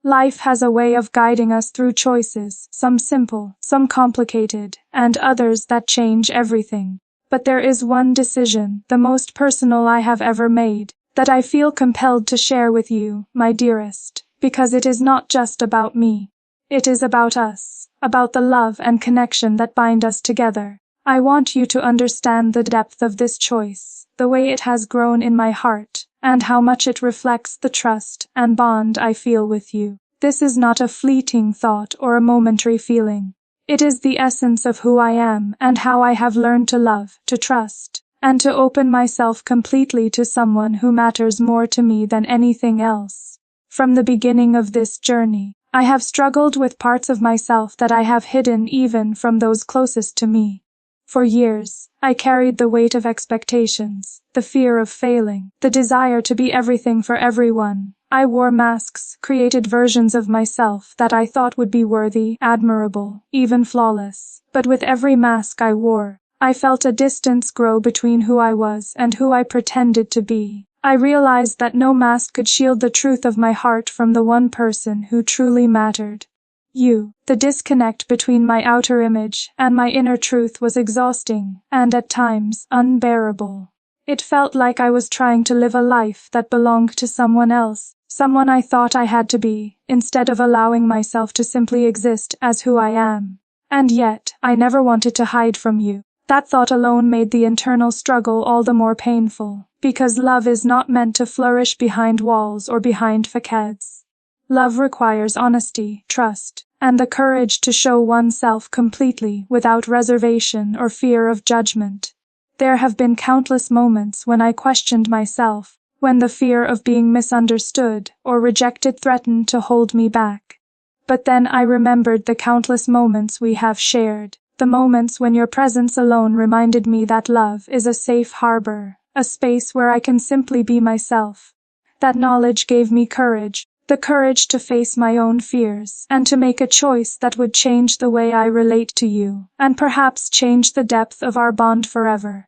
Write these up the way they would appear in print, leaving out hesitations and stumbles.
Life has a way of guiding us through choices, some simple, some complicated, and others that change everything. But there is one decision, the most personal I have ever made, that I feel compelled to share with you, my dearest, because it is not just about me. It is about us, about the love and connection that bind us together. I want you to understand the depth of this choice, the way it has grown in my heart, and how much it reflects the trust and bond I feel with you. This is not a fleeting thought or a momentary feeling. It is the essence of who I am and how I have learned to love, to trust, and to open myself completely to someone who matters more to me than anything else. From the beginning of this journey, I have struggled with parts of myself that I have hidden even from those closest to me. For years, I carried the weight of expectations, the fear of failing, the desire to be everything for everyone. I wore masks, created versions of myself that I thought would be worthy, admirable, even flawless. But with every mask I wore, I felt a distance grow between who I was and who I pretended to be. I realized that no mask could shield the truth of my heart from the one person who truly mattered. You. The disconnect between my outer image and my inner truth was exhausting and at times unbearable. It felt like I was trying to live a life that belonged to someone else, someone I thought I had to be, instead of allowing myself to simply exist as who I am. And yet, I never wanted to hide from you. That thought alone made the internal struggle all the more painful, because love is not meant to flourish behind walls or behind facades. Love requires honesty, trust, and the courage to show oneself completely without reservation or fear of judgment. There have been countless moments when I questioned myself, when the fear of being misunderstood or rejected threatened to hold me back. But then I remembered the countless moments we have shared, the moments when your presence alone reminded me that love is a safe harbor, a space where I can simply be myself. That knowledge gave me courage. The courage to face my own fears and to make a choice that would change the way I relate to you, and perhaps change the depth of our bond forever.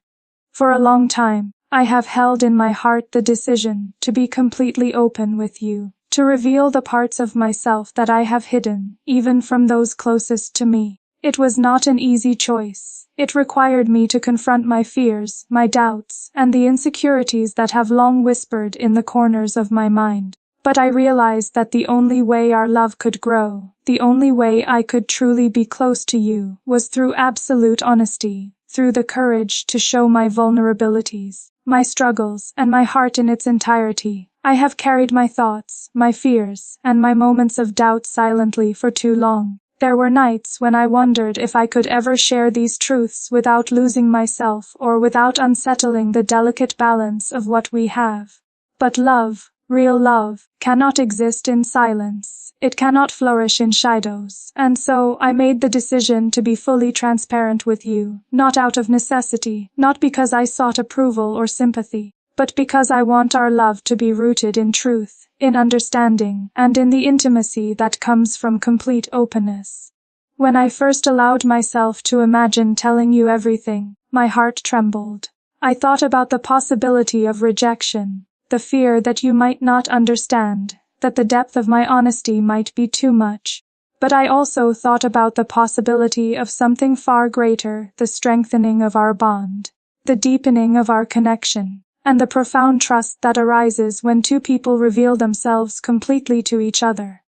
For a long time, I have held in my heart the decision to be completely open with you, to reveal the parts of myself that I have hidden, even from those closest to me. It was not an easy choice. It required me to confront my fears, my doubts, and the insecurities that have long whispered in the corners of my mind. But I realized that the only way our love could grow, the only way I could truly be close to you, was through absolute honesty, through the courage to show my vulnerabilities, my struggles, and my heart in its entirety. I have carried my thoughts, my fears, and my moments of doubt silently for too long. There were nights when I wondered if I could ever share these truths without losing myself or without unsettling the delicate balance of what we have. But love, real love, cannot exist in silence. It cannot flourish in shadows. And so I made the decision to be fully transparent with you, not out of necessity, not because I sought approval or sympathy, but because I want our love to be rooted in truth, in understanding, and in the intimacy that comes from complete openness. When I first allowed myself to imagine telling you everything, my heart trembled. I thought about the possibility of rejection, the fear that you might not understand, that the depth of my honesty might be too much. But I also thought about the possibility of something far greater, the strengthening of our bond, the deepening of our connection, and the profound trust that arises when two people reveal themselves completely to each other.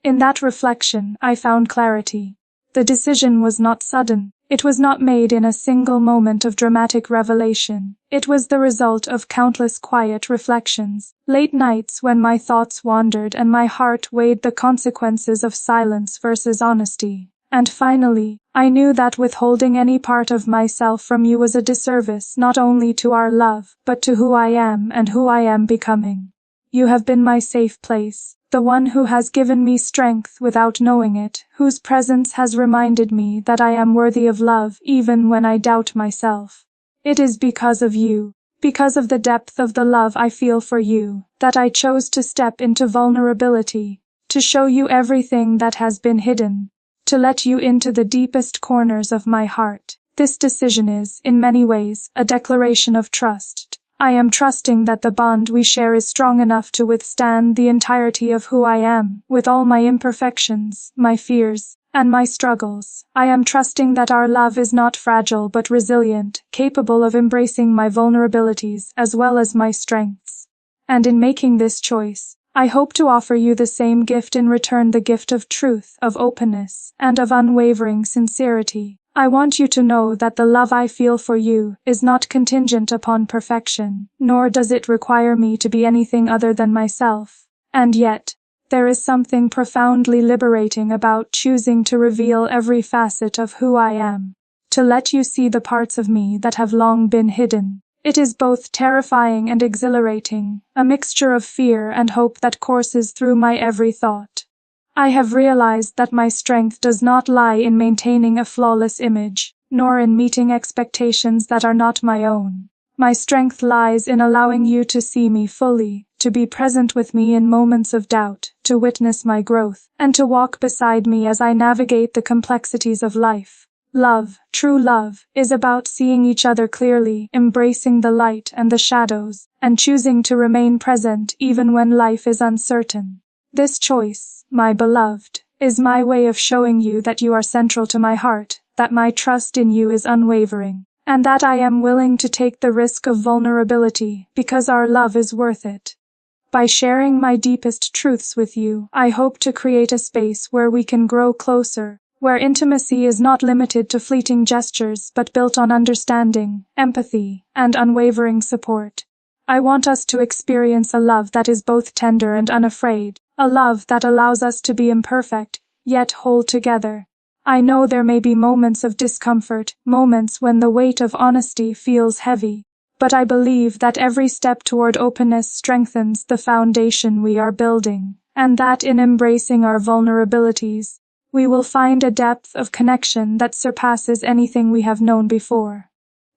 In that reflection, I found clarity. The decision was not sudden. It was not made in a single moment of dramatic revelation. It was the result of countless quiet reflections, late nights when my thoughts wandered and my heart weighed the consequences of silence versus honesty. And finally, I knew that withholding any part of myself from you was a disservice not only to our love, but to who I am and who I am becoming. You have been my safe place, the one who has given me strength without knowing it, whose presence has reminded me that I am worthy of love even when I doubt myself. It is because of you, because of the depth of the love I feel for you, that I chose to step into vulnerability, to show you everything that has been hidden, to let you into the deepest corners of my heart. This decision is, in many ways, a declaration of trust. I am trusting that the bond we share is strong enough to withstand the entirety of who I am, with all my imperfections, my fears, and my struggles. I am trusting that our love is not fragile but resilient, capable of embracing my vulnerabilities as well as my strengths. And in making this choice, I hope to offer you the same gift in return, the gift of truth, of openness, and of unwavering sincerity. I want you to know that the love I feel for you is not contingent upon perfection, nor does it require me to be anything other than myself. And yet, there is something profoundly liberating about choosing to reveal every facet of who I am, to let you see the parts of me that have long been hidden. It is both terrifying and exhilarating, a mixture of fear and hope that courses through my every thought. I have realized that my strength does not lie in maintaining a flawless image, nor in meeting expectations that are not my own. My strength lies in allowing you to see me fully, to be present with me in moments of doubt, to witness my growth, and to walk beside me as I navigate the complexities of life. Love, true love, is about seeing each other clearly, embracing the light and the shadows, and choosing to remain present even when life is uncertain. This choice, my beloved, is my way of showing you that you are central to my heart, that my trust in you is unwavering, and that I am willing to take the risk of vulnerability because our love is worth it. By sharing my deepest truths with you, I hope to create a space where we can grow closer, where intimacy is not limited to fleeting gestures but built on understanding, empathy, and unwavering support. I want us to experience a love that is both tender and unafraid, a love that allows us to be imperfect, yet whole together. I know there may be moments of discomfort, moments when the weight of honesty feels heavy, but I believe that every step toward openness strengthens the foundation we are building, and that in embracing our vulnerabilities, we will find a depth of connection that surpasses anything we have known before.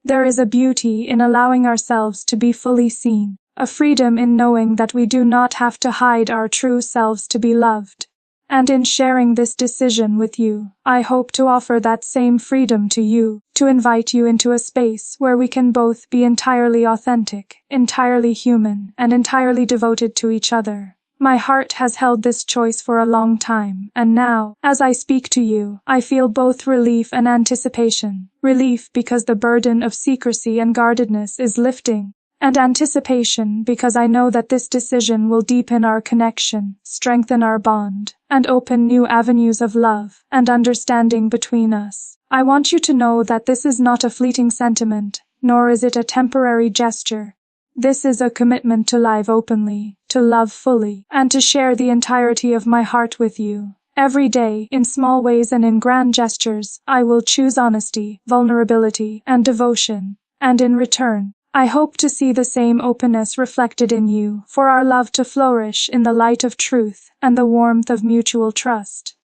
There is a beauty in allowing ourselves to be fully seen, a freedom in knowing that we do not have to hide our true selves to be loved. And in sharing this decision with you, I hope to offer that same freedom to you, to invite you into a space where we can both be entirely authentic, entirely human, and entirely devoted to each other. My heart has held this choice for a long time, and now, as I speak to you, I feel both relief and anticipation. Relief because the burden of secrecy and guardedness is lifting, and anticipation because I know that this decision will deepen our connection, strengthen our bond, and open new avenues of love and understanding between us. I want you to know that this is not a fleeting sentiment, nor is it a temporary gesture. This is a commitment to live openly, to love fully, and to share the entirety of my heart with you. Every day, in small ways and in grand gestures, I will choose honesty, vulnerability, and devotion, and in return, I hope to see the same openness reflected in you, for our love to flourish in the light of truth and the warmth of mutual trust.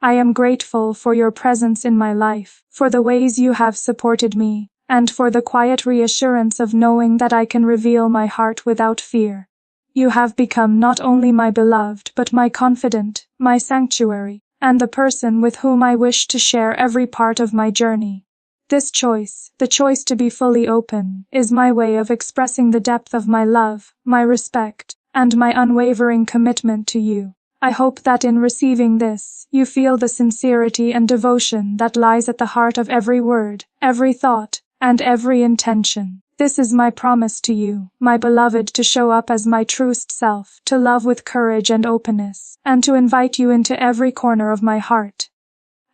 I am grateful for your presence in my life, for the ways you have supported me, and for the quiet reassurance of knowing that I can reveal my heart without fear. You have become not only my beloved but my confidant, my sanctuary, and the person with whom I wish to share every part of my journey. This choice, the choice to be fully open, is my way of expressing the depth of my love, my respect, and my unwavering commitment to you. I hope that in receiving this, you feel the sincerity and devotion that lies at the heart of every word, every thought, and every intention. This is my promise to you, my beloved, to show up as my truest self, to love with courage and openness, and to invite you into every corner of my heart.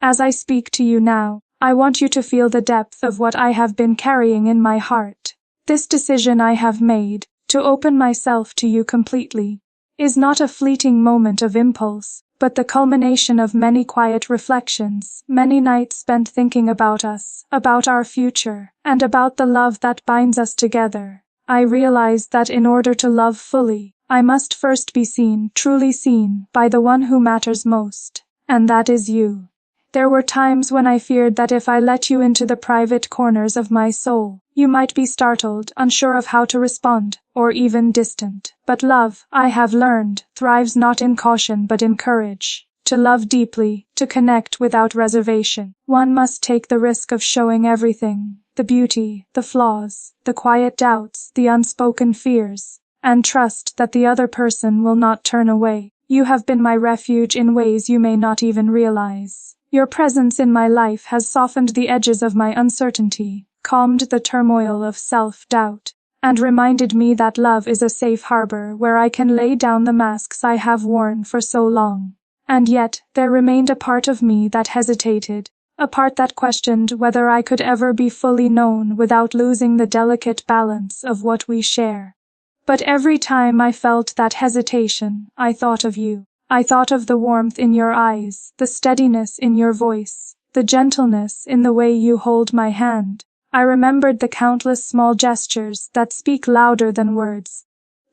As I speak to you now, I want you to feel the depth of what I have been carrying in my heart. This decision I have made, to open myself to you completely, is not a fleeting moment of impulse, but the culmination of many quiet reflections, many nights spent thinking about us, about our future, and about the love that binds us together. I realized that in order to love fully, I must first be seen, truly seen, by the one who matters most, and that is you. There were times when I feared that if I let you into the private corners of my soul, you might be startled, unsure of how to respond, or even distant. But love, I have learned, thrives not in caution but in courage. To love deeply, to connect without reservation, one must take the risk of showing everything, the beauty, the flaws, the quiet doubts, the unspoken fears, and trust that the other person will not turn away. You have been my refuge in ways you may not even realize. Your presence in my life has softened the edges of my uncertainty, calmed the turmoil of self-doubt, and reminded me that love is a safe harbor where I can lay down the masks I have worn for so long. And yet, there remained a part of me that hesitated, a part that questioned whether I could ever be fully known without losing the delicate balance of what we share. But every time I felt that hesitation, I thought of you. I thought of the warmth in your eyes, the steadiness in your voice, the gentleness in the way you hold my hand. I remembered the countless small gestures that speak louder than words.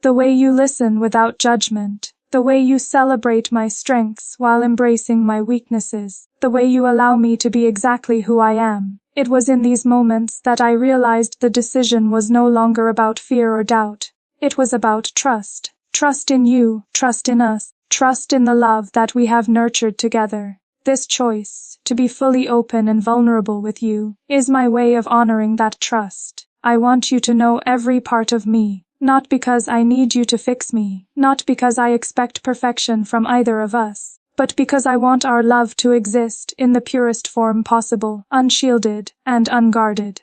The way you listen without judgment, the way you celebrate my strengths while embracing my weaknesses, the way you allow me to be exactly who I am. It was in these moments that I realized the decision was no longer about fear or doubt. It was about trust. Trust in you, trust in us, trust in the love that we have nurtured together. This choice, to be fully open and vulnerable with you, is my way of honoring that trust. I want you to know every part of me, not because I need you to fix me, not because I expect perfection from either of us, but because I want our love to exist in the purest form possible, unshielded and unguarded.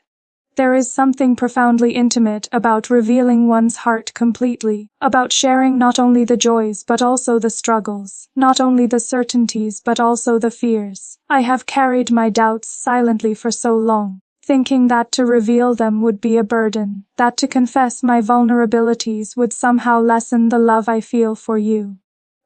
There is something profoundly intimate about revealing one's heart completely, about sharing not only the joys but also the struggles, not only the certainties but also the fears. I have carried my doubts silently for so long, thinking that to reveal them would be a burden, that to confess my vulnerabilities would somehow lessen the love I feel for you.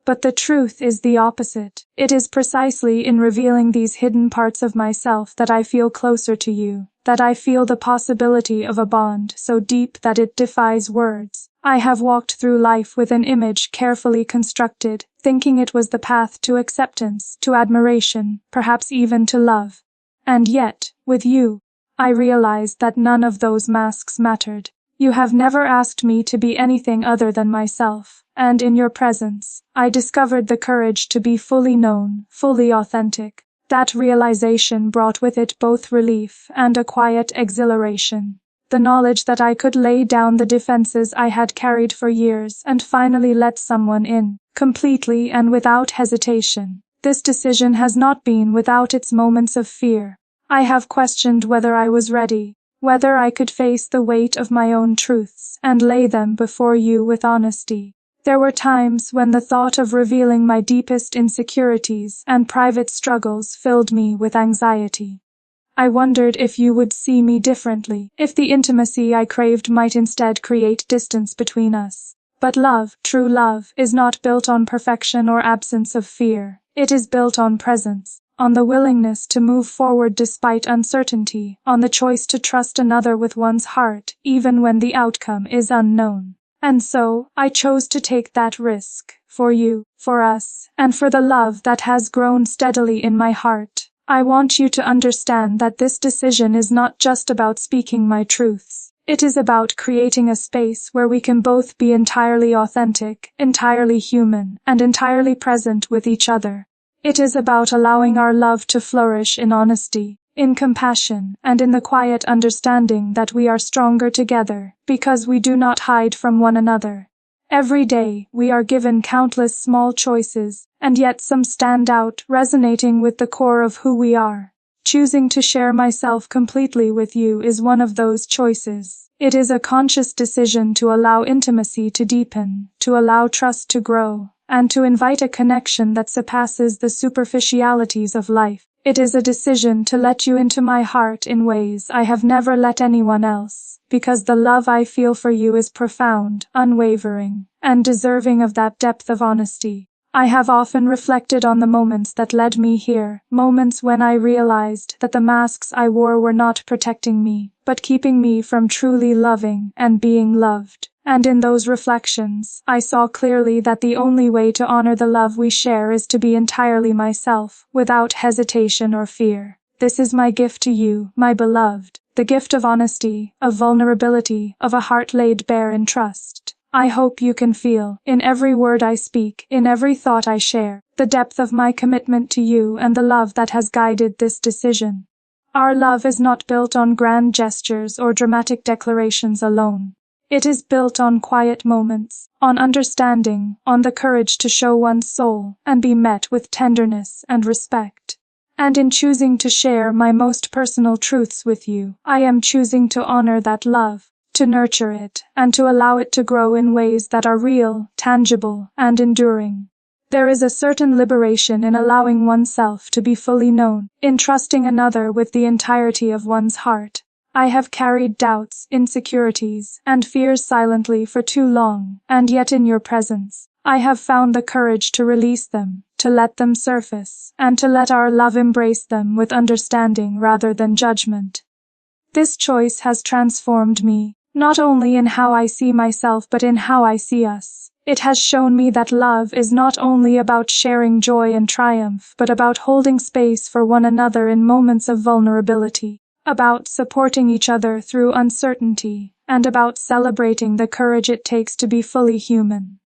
But the truth is the opposite. It is precisely in revealing these hidden parts of myself that I feel closer to you, that I feel the possibility of a bond so deep that it defies words. I have walked through life with an image carefully constructed, thinking it was the path to acceptance, to admiration, perhaps even to love. And yet, with you, I realized that none of those masks mattered. You have never asked me to be anything other than myself, and in your presence, I discovered the courage to be fully known, fully authentic. That realization brought with it both relief and a quiet exhilaration. The knowledge that I could lay down the defenses I had carried for years and finally let someone in, completely and without hesitation. This decision has not been without its moments of fear. I have questioned whether I was ready, whether I could face the weight of my own truths and lay them before you with honesty. There were times when the thought of revealing my deepest insecurities and private struggles filled me with anxiety. I wondered if you would see me differently, if the intimacy I craved might instead create distance between us. But love, true love, is not built on perfection or absence of fear. It is built on presence, on the willingness to move forward despite uncertainty, on the choice to trust another with one's heart, even when the outcome is unknown. And so, I chose to take that risk, for you, for us, and for the love that has grown steadily in my heart. I want you to understand that this decision is not just about speaking my truths. It is about creating a space where we can both be entirely authentic, entirely human, and entirely present with each other. It is about allowing our love to flourish in honesty, in compassion, and in the quiet understanding that we are stronger together, because we do not hide from one another. Every day, we are given countless small choices, and yet some stand out, resonating with the core of who we are. Choosing to share myself completely with you is one of those choices. It is a conscious decision to allow intimacy to deepen, to allow trust to grow, and to invite a connection that surpasses the superficialities of life. It is a decision to let you into my heart in ways I have never let anyone else, because the love I feel for you is profound, unwavering, and deserving of that depth of honesty. I have often reflected on the moments that led me here, moments when I realized that the masks I wore were not protecting me, but keeping me from truly loving and being loved. And in those reflections, I saw clearly that the only way to honor the love we share is to be entirely myself, without hesitation or fear. This is my gift to you, my beloved, the gift of honesty, of vulnerability, of a heart laid bare in trust. I hope you can feel, in every word I speak, in every thought I share, the depth of my commitment to you and the love that has guided this decision. Our love is not built on grand gestures or dramatic declarations alone. It is built on quiet moments, on understanding, on the courage to show one's soul and be met with tenderness and respect. And in choosing to share my most personal truths with you, I am choosing to honor that love, to nurture it, and to allow it to grow in ways that are real, tangible, and enduring. There is a certain liberation in allowing oneself to be fully known, in trusting another with the entirety of one's heart. I have carried doubts, insecurities, and fears silently for too long, and yet in your presence, I have found the courage to release them, to let them surface, and to let our love embrace them with understanding rather than judgment. This choice has transformed me, not only in how I see myself but in how I see us. It has shown me that love is not only about sharing joy and triumph, but about holding space for one another in moments of vulnerability, about supporting each other through uncertainty, and about celebrating the courage it takes to be fully human.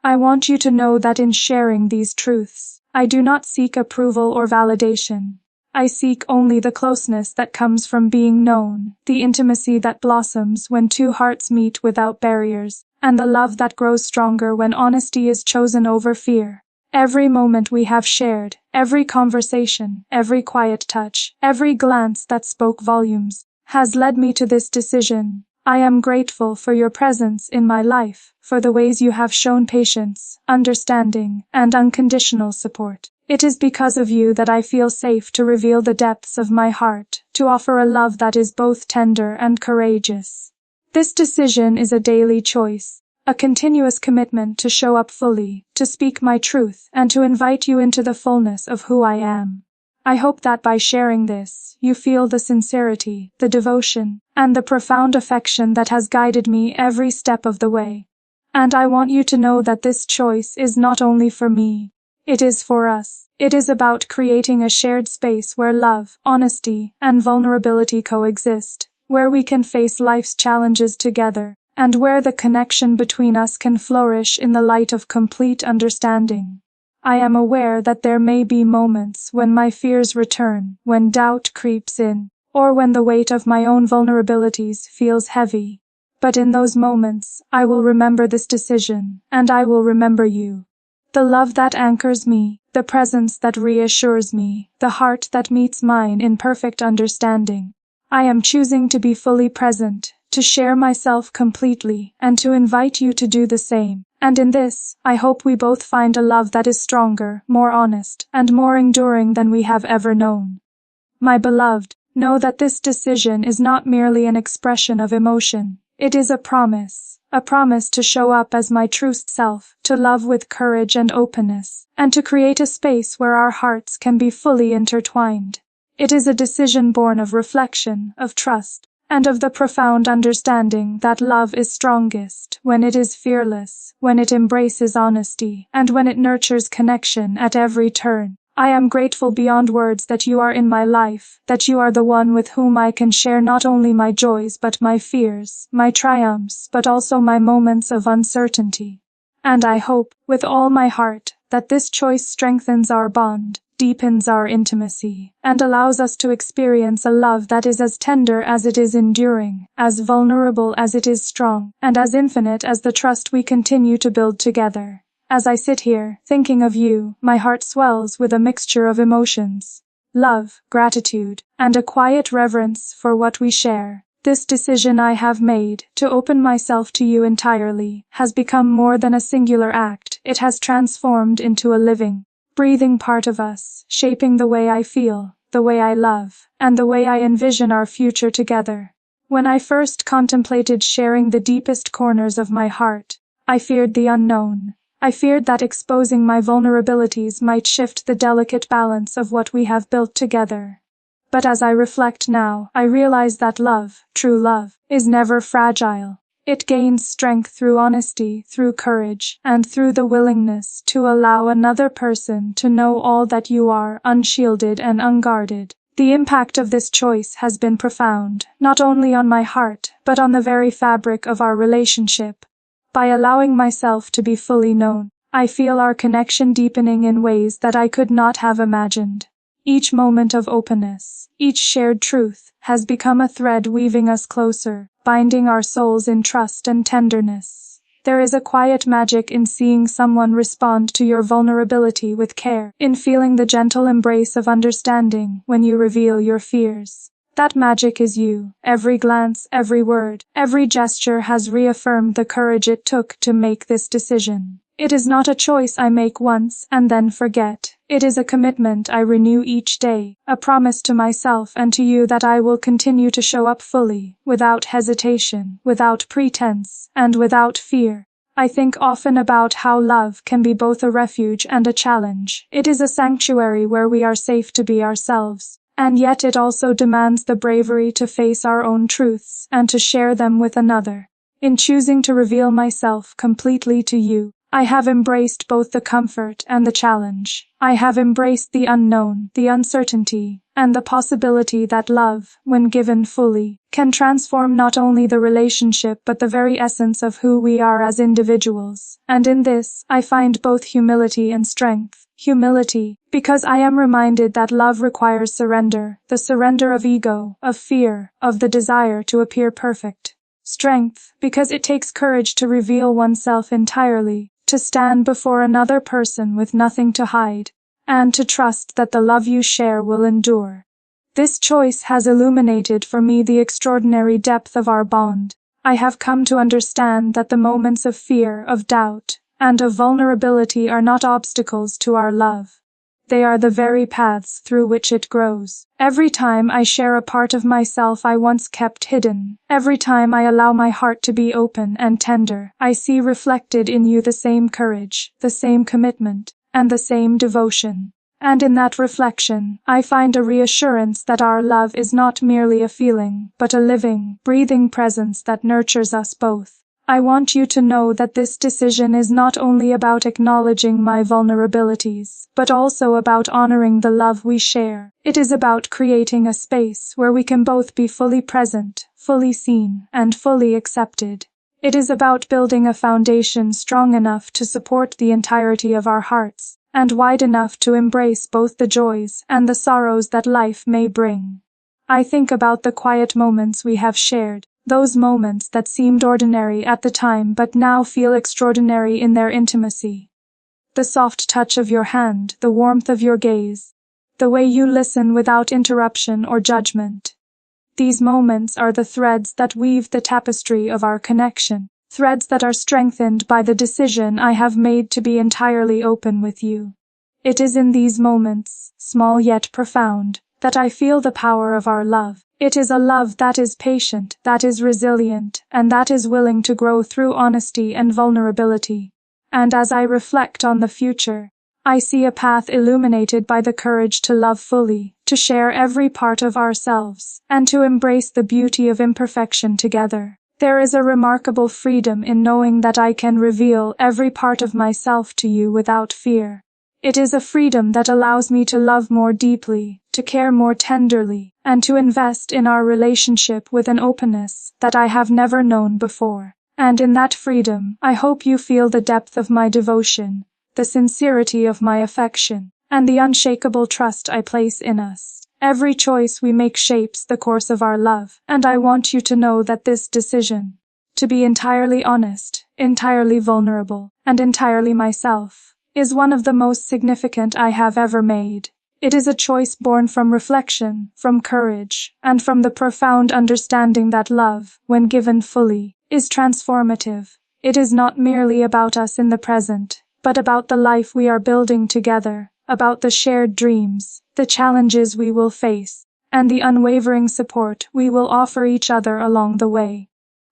I want you to know that in sharing these truths, I do not seek approval or validation. I seek only the closeness that comes from being known, the intimacy that blossoms when two hearts meet without barriers, and the love that grows stronger when honesty is chosen over fear. Every moment we have shared, every conversation, every quiet touch, every glance that spoke volumes, has led me to this decision. I am grateful for your presence in my life, for the ways you have shown patience, understanding, and unconditional support. It is because of you that I feel safe to reveal the depths of my heart, to offer a love that is both tender and courageous. This decision is a daily choice, a continuous commitment to show up fully, to speak my truth, and to invite you into the fullness of who I am. I hope that by sharing this, you feel the sincerity, the devotion, and the profound affection that has guided me every step of the way. And I want you to know that this choice is not only for me. It is for us. It is about creating a shared space where love, honesty, and vulnerability coexist, where we can face life's challenges together, and where the connection between us can flourish in the light of complete understanding. I am aware that there may be moments when my fears return, when doubt creeps in, or when the weight of my own vulnerabilities feels heavy. But in those moments, I will remember this decision, and I will remember you. The love that anchors me, the presence that reassures me, the heart that meets mine in perfect understanding. I am choosing to be fully present, to share myself completely, and to invite you to do the same. And in this, I hope we both find a love that is stronger, more honest, and more enduring than we have ever known. My beloved, know that this decision is not merely an expression of emotion. It is a promise to show up as my true self, to love with courage and openness, and to create a space where our hearts can be fully intertwined. It is a decision born of reflection, of trust, and of the profound understanding that love is strongest when it is fearless, when it embraces honesty, and when it nurtures connection at every turn. I am grateful beyond words that you are in my life, that you are the one with whom I can share not only my joys but my fears, my triumphs, but also my moments of uncertainty. And I hope, with all my heart, that this choice strengthens our bond, deepens our intimacy, and allows us to experience a love that is as tender as it is enduring, as vulnerable as it is strong, and as infinite as the trust we continue to build together. As I sit here, thinking of you, my heart swells with a mixture of emotions. Love, gratitude, and a quiet reverence for what we share. This decision I have made, to open myself to you entirely, has become more than a singular act. It has transformed into a living, breathing part of us, shaping the way I feel, the way I love, and the way I envision our future together. When I first contemplated sharing the deepest corners of my heart, I feared the unknown. I feared that exposing my vulnerabilities might shift the delicate balance of what we have built together. But as I reflect now, I realize that love, true love, is never fragile. It gains strength through honesty, through courage, and through the willingness to allow another person to know all that you are, unshielded and unguarded. The impact of this choice has been profound, not only on my heart, but on the very fabric of our relationship. By allowing myself to be fully known, I feel our connection deepening in ways that I could not have imagined. Each moment of openness, each shared truth, has become a thread weaving us closer, binding our souls in trust and tenderness. There is a quiet magic in seeing someone respond to your vulnerability with care, in feeling the gentle embrace of understanding when you reveal your fears. That magic is you. Every glance, every word, every gesture has reaffirmed the courage it took to make this decision. It is not a choice I make once and then forget. It is a commitment I renew each day, a promise to myself and to you that I will continue to show up fully, without hesitation, without pretense, and without fear. I think often about how love can be both a refuge and a challenge. It is a sanctuary where we are safe to be ourselves, and yet it also demands the bravery to face our own truths and to share them with another. In choosing to reveal myself completely to you, I have embraced both the comfort and the challenge. I have embraced the unknown, the uncertainty, and the possibility that love, when given fully, can transform not only the relationship but the very essence of who we are as individuals. And in this, I find both humility and strength. Humility, because I am reminded that love requires surrender, the surrender of ego, of fear, of the desire to appear perfect. Strength, because it takes courage to reveal oneself entirely, to stand before another person with nothing to hide, and to trust that the love you share will endure. This choice has illuminated for me the extraordinary depth of our bond. I have come to understand that the moments of fear, of doubt, and of vulnerability are not obstacles to our love. They are the very paths through which it grows. Every time I share a part of myself I once kept hidden, every time I allow my heart to be open and tender, I see reflected in you the same courage, the same commitment, and the same devotion. And in that reflection, I find a reassurance that our love is not merely a feeling, but a living, breathing presence that nurtures us both. I want you to know that this decision is not only about acknowledging my vulnerabilities, but also about honoring the love we share. It is about creating a space where we can both be fully present, fully seen, and fully accepted. It is about building a foundation strong enough to support the entirety of our hearts, and wide enough to embrace both the joys and the sorrows that life may bring. I think about the quiet moments we have shared, those moments that seemed ordinary at the time but now feel extraordinary in their intimacy. The soft touch of your hand, the warmth of your gaze, the way you listen without interruption or judgment. These moments are the threads that weave the tapestry of our connection, threads that are strengthened by the decision I have made to be entirely open with you. It is in these moments, small yet profound, that I feel the power of our love. It is a love that is patient, that is resilient, and that is willing to grow through honesty and vulnerability. And as I reflect on the future, I see a path illuminated by the courage to love fully, to share every part of ourselves, and to embrace the beauty of imperfection together. There is a remarkable freedom in knowing that I can reveal every part of myself to you without fear. It is a freedom that allows me to love more deeply, to care more tenderly, and to invest in our relationship with an openness that I have never known before. And in that freedom, I hope you feel the depth of my devotion, the sincerity of my affection, and the unshakable trust I place in us. Every choice we make shapes the course of our love, and I want you to know that this decision, to be entirely honest, entirely vulnerable, and entirely myself, is one of the most significant I have ever made. It is a choice born from reflection, from courage, and from the profound understanding that love, when given fully, is transformative. It is not merely about us in the present, but about the life we are building together, about the shared dreams, the challenges we will face, and the unwavering support we will offer each other along the way.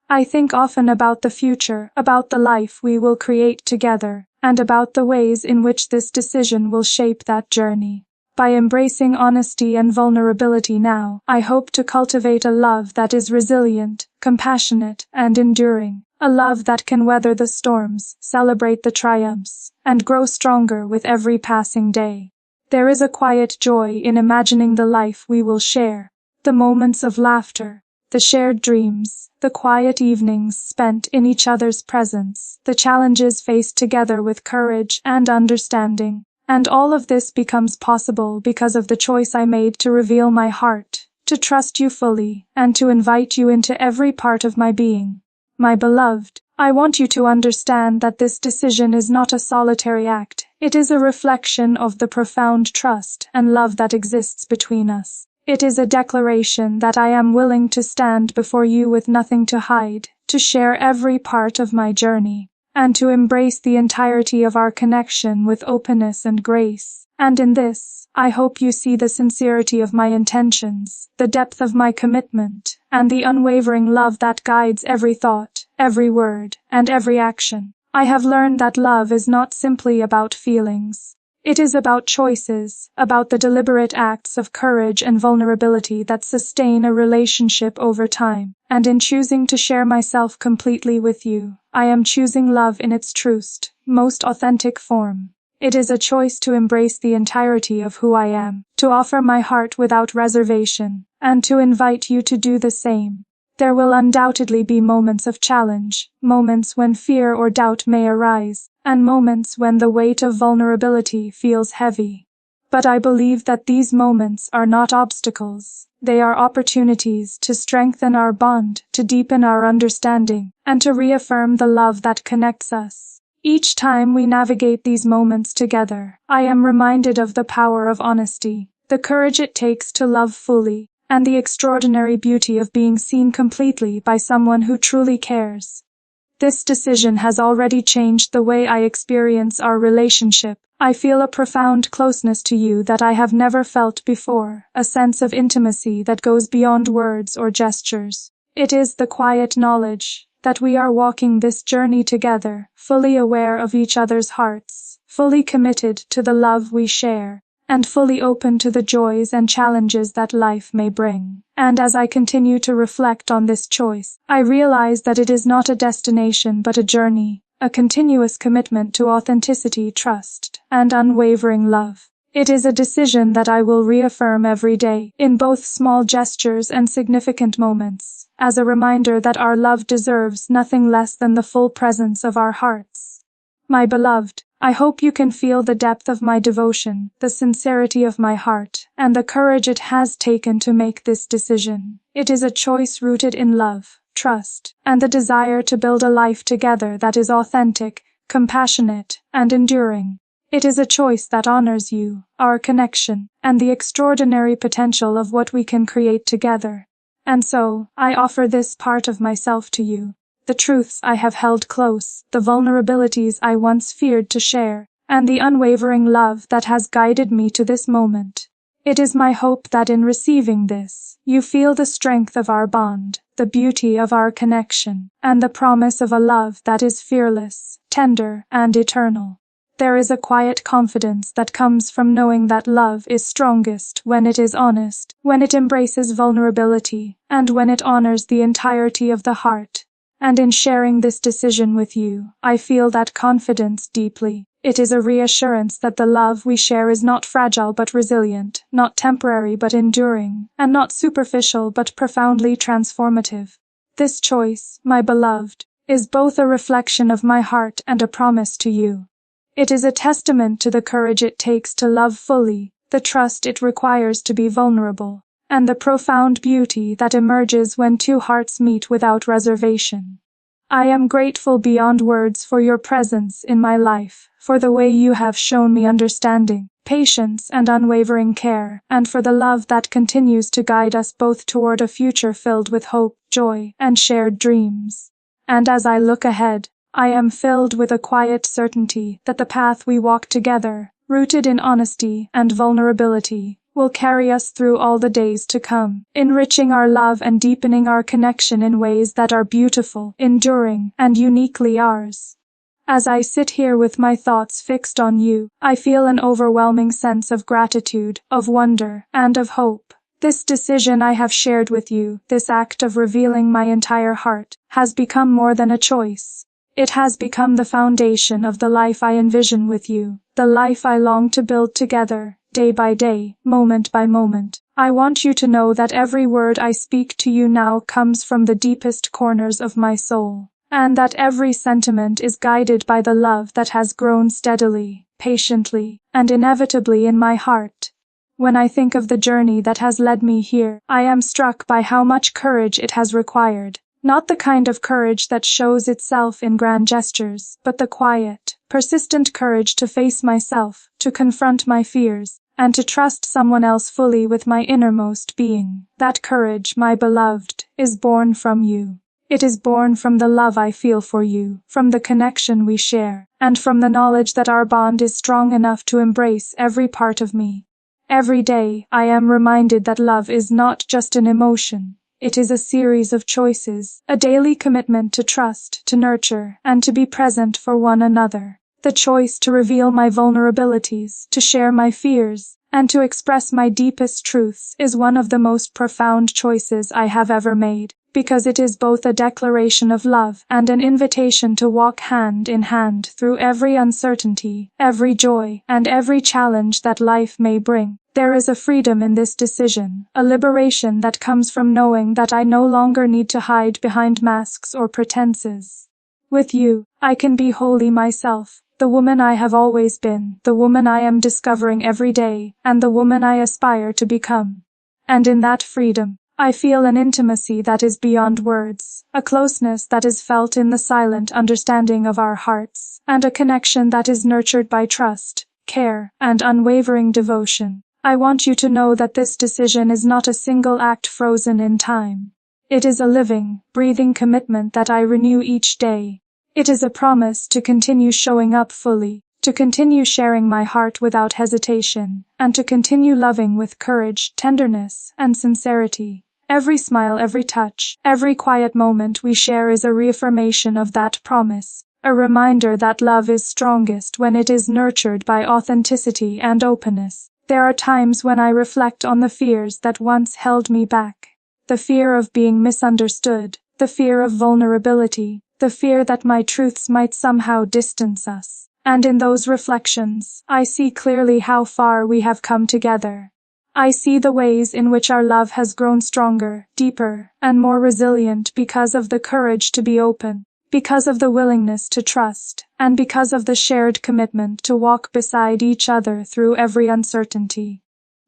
I think often about the future, about the life we will create together, and about the ways in which this decision will shape that journey. By embracing honesty and vulnerability now, I hope to cultivate a love that is resilient, compassionate, and enduring, a love that can weather the storms, celebrate the triumphs, and grow stronger with every passing day. There is a quiet joy in imagining the life we will share, the moments of laughter, the shared dreams, the quiet evenings spent in each other's presence, the challenges faced together with courage and understanding, And all of this becomes possible because of the choice I made to reveal my heart, to trust you fully, and to invite you into every part of my being. My beloved, I want you to understand that this decision is not a solitary act. It is a reflection of the profound trust and love that exists between us. It is a declaration that I am willing to stand before you with nothing to hide, to share every part of my journey, and to embrace the entirety of our connection with openness and grace. And in this, I hope you see the sincerity of my intentions, the depth of my commitment, and the unwavering love that guides every thought, every word, and every action. I have learned that love is not simply about feelings. It is about choices, about the deliberate acts of courage and vulnerability that sustain a relationship over time. And in choosing to share myself completely with you, I am choosing love in its truest, most authentic form. It is a choice to embrace the entirety of who I am, to offer my heart without reservation, and to invite you to do the same. There will undoubtedly be moments of challenge, moments when fear or doubt may arise, and moments when the weight of vulnerability feels heavy. But I believe that these moments are not obstacles. They are opportunities to strengthen our bond, to deepen our understanding, and to reaffirm the love that connects us. Each time we navigate these moments together, I am reminded of the power of honesty, the courage it takes to love fully, and the extraordinary beauty of being seen completely by someone who truly cares. This decision has already changed the way I experience our relationship. I feel a profound closeness to you that I have never felt before, a sense of intimacy that goes beyond words or gestures. It is the quiet knowledge that we are walking this journey together, fully aware of each other's hearts, fully committed to the love we share, and fully open to the joys and challenges that life may bring. And as I continue to reflect on this choice, I realize that it is not a destination but a journey, a continuous commitment to authenticity, trust, and unwavering love. It is a decision that I will reaffirm every day, in both small gestures and significant moments, as a reminder that our love deserves nothing less than the full presence of our hearts. My beloved, I hope you can feel the depth of my devotion, the sincerity of my heart, and the courage it has taken to make this decision. It is a choice rooted in love, trust, and the desire to build a life together that is authentic, compassionate, and enduring. It is a choice that honors you, our connection, and the extraordinary potential of what we can create together. And so, I offer this part of myself to you. The truths I have held close, the vulnerabilities I once feared to share, and the unwavering love that has guided me to this moment. It is my hope that in receiving this, you feel the strength of our bond, the beauty of our connection, and the promise of a love that is fearless, tender, and eternal. There is a quiet confidence that comes from knowing that love is strongest when it is honest, when it embraces vulnerability, and when it honors the entirety of the heart. And in sharing this decision with you, I feel that confidence deeply. It is a reassurance that the love we share is not fragile but resilient, not temporary but enduring, and not superficial but profoundly transformative. This choice, my beloved, is both a reflection of my heart and a promise to you. It is a testament to the courage it takes to love fully, the trust it requires to be vulnerable, and the profound beauty that emerges when two hearts meet without reservation. I am grateful beyond words for your presence in my life, for the way you have shown me understanding, patience, and unwavering care, and for the love that continues to guide us both toward a future filled with hope, joy, and shared dreams. And as I look ahead, I am filled with a quiet certainty that the path we walk together, rooted in honesty and vulnerability, will carry us through all the days to come, enriching our love and deepening our connection in ways that are beautiful, enduring, and uniquely ours. As I sit here with my thoughts fixed on you, I feel an overwhelming sense of gratitude, of wonder, and of hope. This decision I have shared with you, this act of revealing my entire heart, has become more than a choice. It has become the foundation of the life I envision with you, the life I long to build together, day by day, moment by moment. I want you to know that every word I speak to you now comes from the deepest corners of my soul, and that every sentiment is guided by the love that has grown steadily, patiently, and inevitably in my heart. When I think of the journey that has led me here, I am struck by how much courage it has required. Not the kind of courage that shows itself in grand gestures, but the quiet, persistent courage to face myself, to confront my fears, and to trust someone else fully with my innermost being. That courage, my beloved, is born from you. It is born from the love I feel for you, from the connection we share, and from the knowledge that our bond is strong enough to embrace every part of me. Every day, I am reminded that love is not just an emotion. It is a series of choices, a daily commitment to trust, to nurture, and to be present for one another. The choice to reveal my vulnerabilities, to share my fears, and to express my deepest truths is one of the most profound choices I have ever made, because it is both a declaration of love and an invitation to walk hand in hand through every uncertainty, every joy, and every challenge that life may bring. There is a freedom in this decision, a liberation that comes from knowing that I no longer need to hide behind masks or pretenses. With you, I can be wholly myself, the woman I have always been, the woman I am discovering every day, and the woman I aspire to become. And in that freedom, I feel an intimacy that is beyond words, a closeness that is felt in the silent understanding of our hearts, and a connection that is nurtured by trust, care, and unwavering devotion. I want you to know that this decision is not a single act frozen in time. It is a living, breathing commitment that I renew each day. It is a promise to continue showing up fully, to continue sharing my heart without hesitation, and to continue loving with courage, tenderness, and sincerity. Every smile, every touch, every quiet moment we share is a reaffirmation of that promise, a reminder that love is strongest when it is nurtured by authenticity and openness. There are times when I reflect on the fears that once held me back. The fear of being misunderstood, the fear of vulnerability, the fear that my truths might somehow distance us. And in those reflections, I see clearly how far we have come together. I see the ways in which our love has grown stronger, deeper, and more resilient because of the courage to be open, because of the willingness to trust, and because of the shared commitment to walk beside each other through every uncertainty.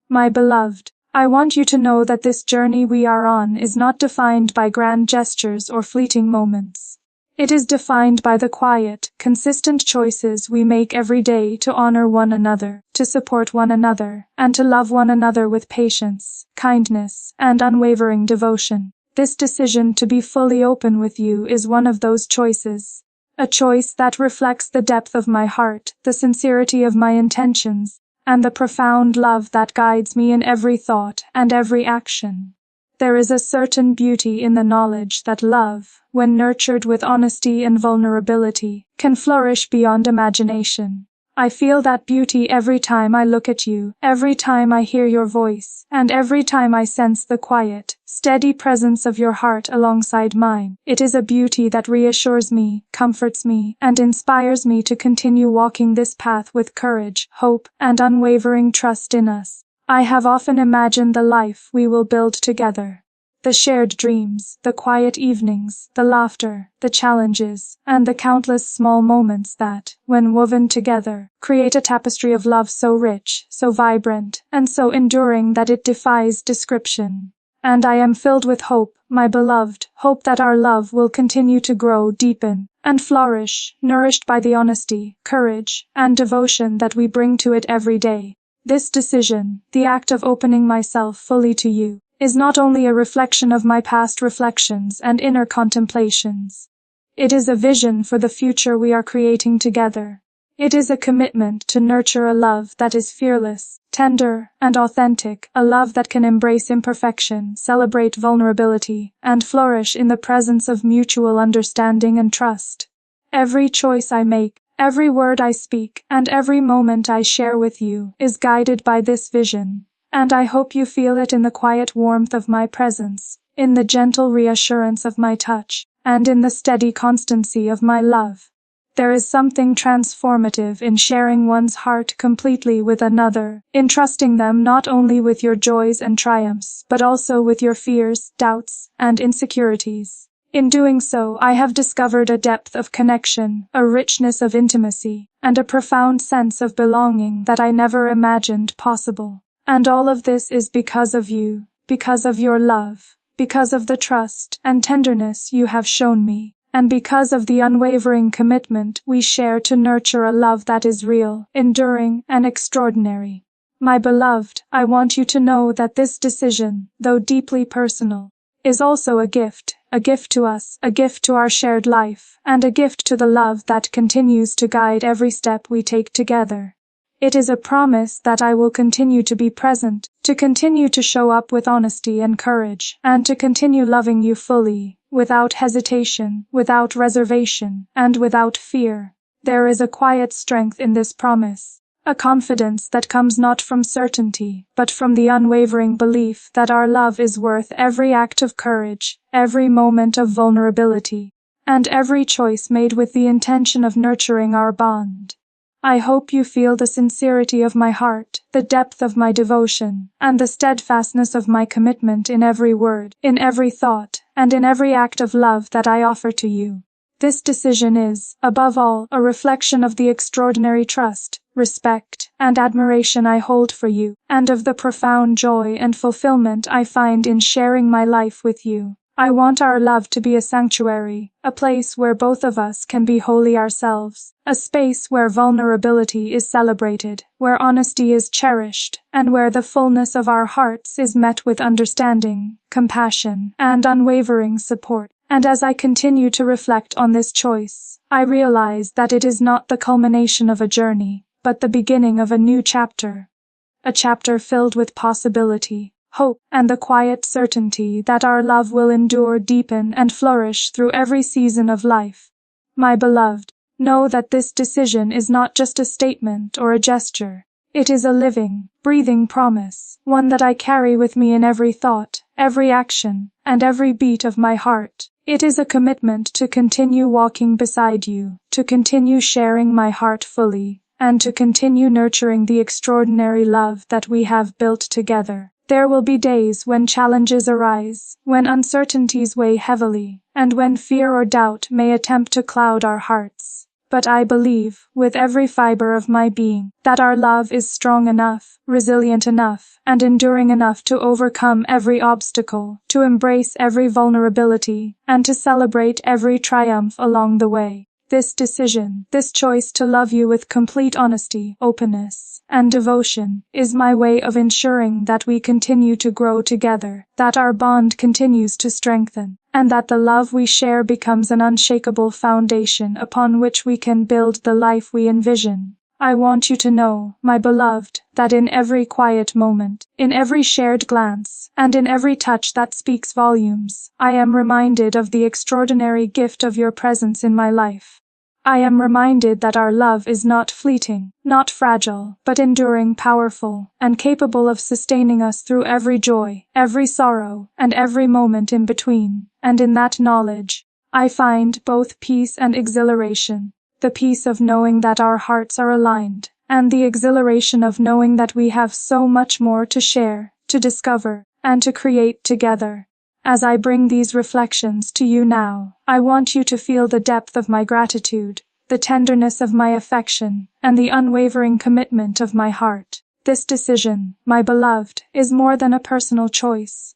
My beloved, I want you to know that this journey we are on is not defined by grand gestures or fleeting moments. It is defined by the quiet, consistent choices we make every day to honor one another, to support one another, and to love one another with patience, kindness, and unwavering devotion. This decision to be fully open with you is one of those choices. A choice that reflects the depth of my heart, the sincerity of my intentions, and the profound love that guides me in every thought and every action. There is a certain beauty in the knowledge that love, when nurtured with honesty and vulnerability, can flourish beyond imagination. I feel that beauty every time I look at you, every time I hear your voice, and every time I sense the quiet, steady presence of your heart alongside mine. It is a beauty that reassures me, comforts me, and inspires me to continue walking this path with courage, hope, and unwavering trust in us. I have often imagined the life we will build together. The shared dreams, the quiet evenings, the laughter, the challenges, and the countless small moments that, when woven together, create a tapestry of love so rich, so vibrant, and so enduring that it defies description. And I am filled with hope, my beloved, hope that our love will continue to grow, deepen, and flourish, nourished by the honesty, courage, and devotion that we bring to it every day. This decision, the act of opening myself fully to you, is not only a reflection of my past reflections and inner contemplations. It is a vision for the future we are creating together. It is a commitment to nurture a love that is fearless, tender, and authentic, a love that can embrace imperfection, celebrate vulnerability, and flourish in the presence of mutual understanding and trust. Every choice I make, every word I speak, and every moment I share with you is guided by this vision, and I hope you feel it in the quiet warmth of my presence, in the gentle reassurance of my touch, and in the steady constancy of my love. There is something transformative in sharing one's heart completely with another, in trusting them not only with your joys and triumphs, but also with your fears, doubts, and insecurities. In doing so, I have discovered a depth of connection, a richness of intimacy, and a profound sense of belonging that I never imagined possible. And all of this is because of you, because of your love, because of the trust and tenderness you have shown me, and because of the unwavering commitment we share to nurture a love that is real, enduring, and extraordinary. My beloved, I want you to know that this decision, though deeply personal, is also a gift to us, a gift to our shared life, and a gift to the love that continues to guide every step we take together. It is a promise that I will continue to be present, to continue to show up with honesty and courage, and to continue loving you fully, without hesitation, without reservation, and without fear. There is a quiet strength in this promise, a confidence that comes not from certainty, but from the unwavering belief that our love is worth every act of courage, every moment of vulnerability, and every choice made with the intention of nurturing our bond. I hope you feel the sincerity of my heart, the depth of my devotion, and the steadfastness of my commitment in every word, in every thought, and in every act of love that I offer to you. This decision is, above all, a reflection of the extraordinary trust, respect, and admiration I hold for you, and of the profound joy and fulfillment I find in sharing my life with you. I want our love to be a sanctuary, a place where both of us can be wholly ourselves, a space where vulnerability is celebrated, where honesty is cherished, and where the fullness of our hearts is met with understanding, compassion, and unwavering support. And as I continue to reflect on this choice, I realize that it is not the culmination of a journey, but the beginning of a new chapter. A chapter filled with possibility, hope, and the quiet certainty that our love will endure, deepen, and flourish through every season of life. My beloved, know that this decision is not just a statement or a gesture. It is a living, breathing promise, one that I carry with me in every thought, every action, and every beat of my heart. It is a commitment to continue walking beside you, to continue sharing my heart fully, and to continue nurturing the extraordinary love that we have built together. There will be days when challenges arise, when uncertainties weigh heavily, and when fear or doubt may attempt to cloud our hearts. But I believe, with every fiber of my being, that our love is strong enough, resilient enough, and enduring enough to overcome every obstacle, to embrace every vulnerability, and to celebrate every triumph along the way. This decision, this choice to love you with complete honesty, openness, and devotion, is my way of ensuring that we continue to grow together, that our bond continues to strengthen, and that the love we share becomes an unshakable foundation upon which we can build the life we envision. I want you to know, my beloved, that in every quiet moment, in every shared glance, and in every touch that speaks volumes, I am reminded of the extraordinary gift of your presence in my life. I am reminded that our love is not fleeting, not fragile, but enduring, powerful, and capable of sustaining us through every joy, every sorrow, and every moment in between. And in that knowledge, I find both peace and exhilaration. The peace of knowing that our hearts are aligned, and the exhilaration of knowing that we have so much more to share, to discover, and to create together. As I bring these reflections to you now, I want you to feel the depth of my gratitude, the tenderness of my affection, and the unwavering commitment of my heart. This decision, my beloved, is more than a personal choice.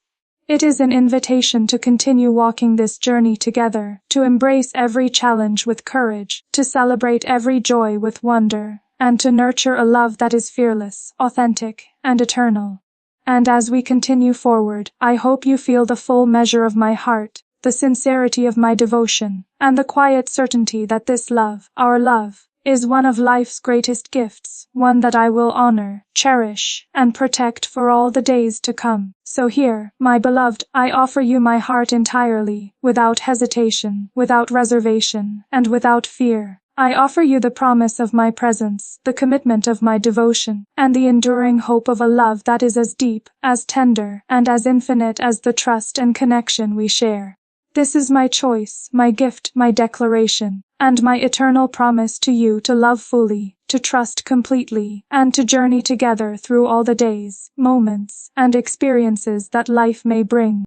It is an invitation to continue walking this journey together, to embrace every challenge with courage, to celebrate every joy with wonder, and to nurture a love that is fearless, authentic, and eternal. And as we continue forward, I hope you feel the full measure of my heart, the sincerity of my devotion, and the quiet certainty that this love, our love, is one of life's greatest gifts, one that I will honor, cherish, and protect for all the days to come. So here, my beloved, I offer you my heart entirely, without hesitation, without reservation, and without fear. I offer you the promise of my presence, the commitment of my devotion, and the enduring hope of a love that is as deep, as tender, and as infinite as the trust and connection we share. This is my choice, my gift, my declaration, and my eternal promise to you to love fully, to trust completely, and to journey together through all the days, moments, and experiences that life may bring.